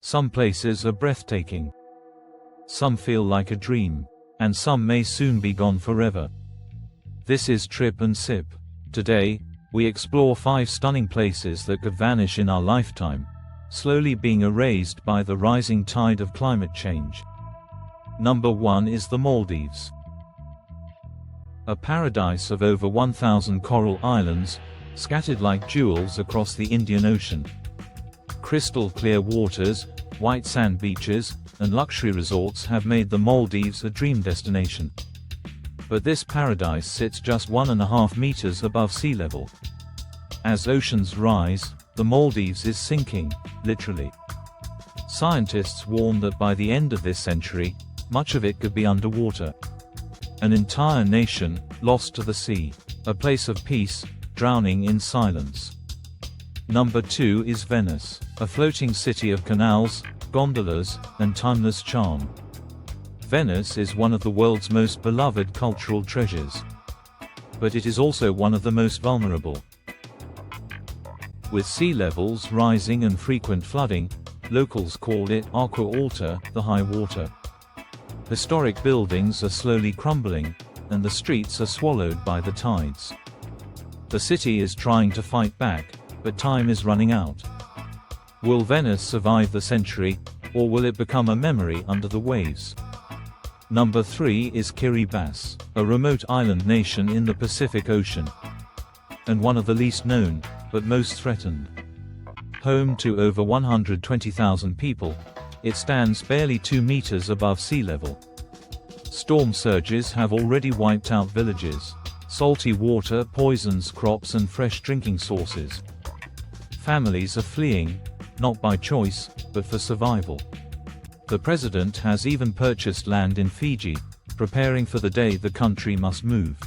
Some places are breathtaking. Some feel like a dream, and some may soon be gone forever. This is Trip and Sip. Today, we explore 5 stunning places that could vanish in our lifetime, slowly being erased by the rising tide of climate change. Number 1 is the Maldives. A paradise of over 1,000 coral islands, scattered like jewels across the Indian Ocean. Crystal clear waters, white sand beaches, and luxury resorts have made the Maldives a dream destination. But this paradise sits just 1.5 meters above sea level. As oceans rise, the Maldives is sinking, literally. Scientists warn that by the end of this century, much of it could be underwater. An entire nation, lost to the sea. A place of peace, drowning in silence. Number 2 is Venice, a floating city of canals, gondolas, and timeless charm. Venice is one of the world's most beloved cultural treasures. But it is also one of the most vulnerable. With sea levels rising and frequent flooding, locals call it Aqua Alta, the high water. Historic buildings are slowly crumbling, and the streets are swallowed by the tides. The city is trying to fight back, but time is running out. Will Venice survive the century, or will it become a memory under the waves? Number 3 is Kiribati, a remote island nation in the Pacific Ocean. And one of the least known, but most threatened. Home to over 120,000 people, it stands barely 2 meters above sea level. Storm surges have already wiped out villages. Salty water poisons crops and fresh drinking sources. Families are fleeing, not by choice, but for survival. The president has even purchased land in Fiji, preparing for the day the country must move.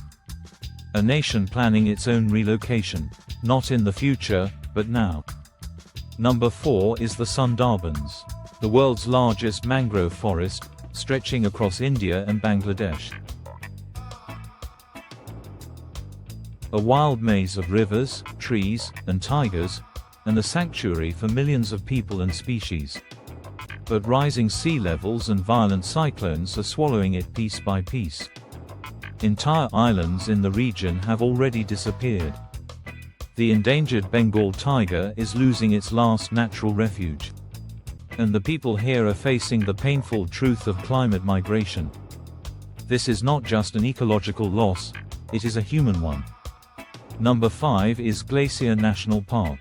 A nation planning its own relocation, not in the future, but now. Number 4 is the Sundarbans, the world's largest mangrove forest, stretching across India and Bangladesh. A wild maze of rivers, trees, and tigers, and a sanctuary for millions of people and species. But rising sea levels and violent cyclones are swallowing it piece by piece. Entire islands in the region have already disappeared. The endangered Bengal tiger is losing its last natural refuge. And the people here are facing the painful truth of climate migration. This is not just an ecological loss, it is a human one. Number 5 is Glacier National Park.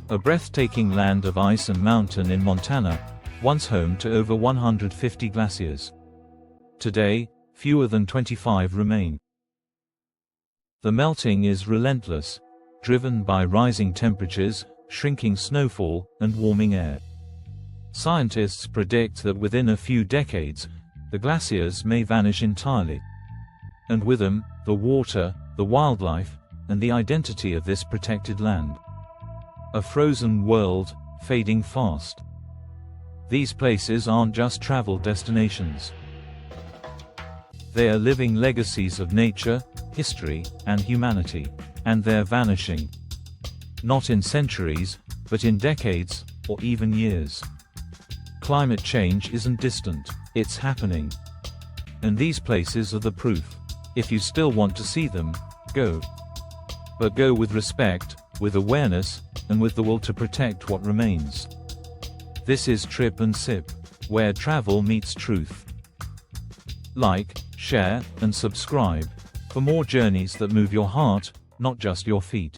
A breathtaking land of ice and mountain in Montana, once home to over 150 glaciers. Today, fewer than 25 remain. The melting is relentless, driven by rising temperatures, shrinking snowfall, and warming air. Scientists predict that within a few decades, the glaciers may vanish entirely. And with them, the water, the wildlife, and the identity of this protected land. A frozen world, fading fast. These places aren't just travel destinations. They are living legacies of nature, history, and humanity. And they're vanishing. Not in centuries, but in decades, or even years. Climate change isn't distant, it's happening. And these places are the proof. If you still want to see them, go. But go with respect, with awareness, and with the will to protect what remains. This is Trip and Sip, where travel meets truth. Like, share, and subscribe for more journeys that move your heart, not just your feet.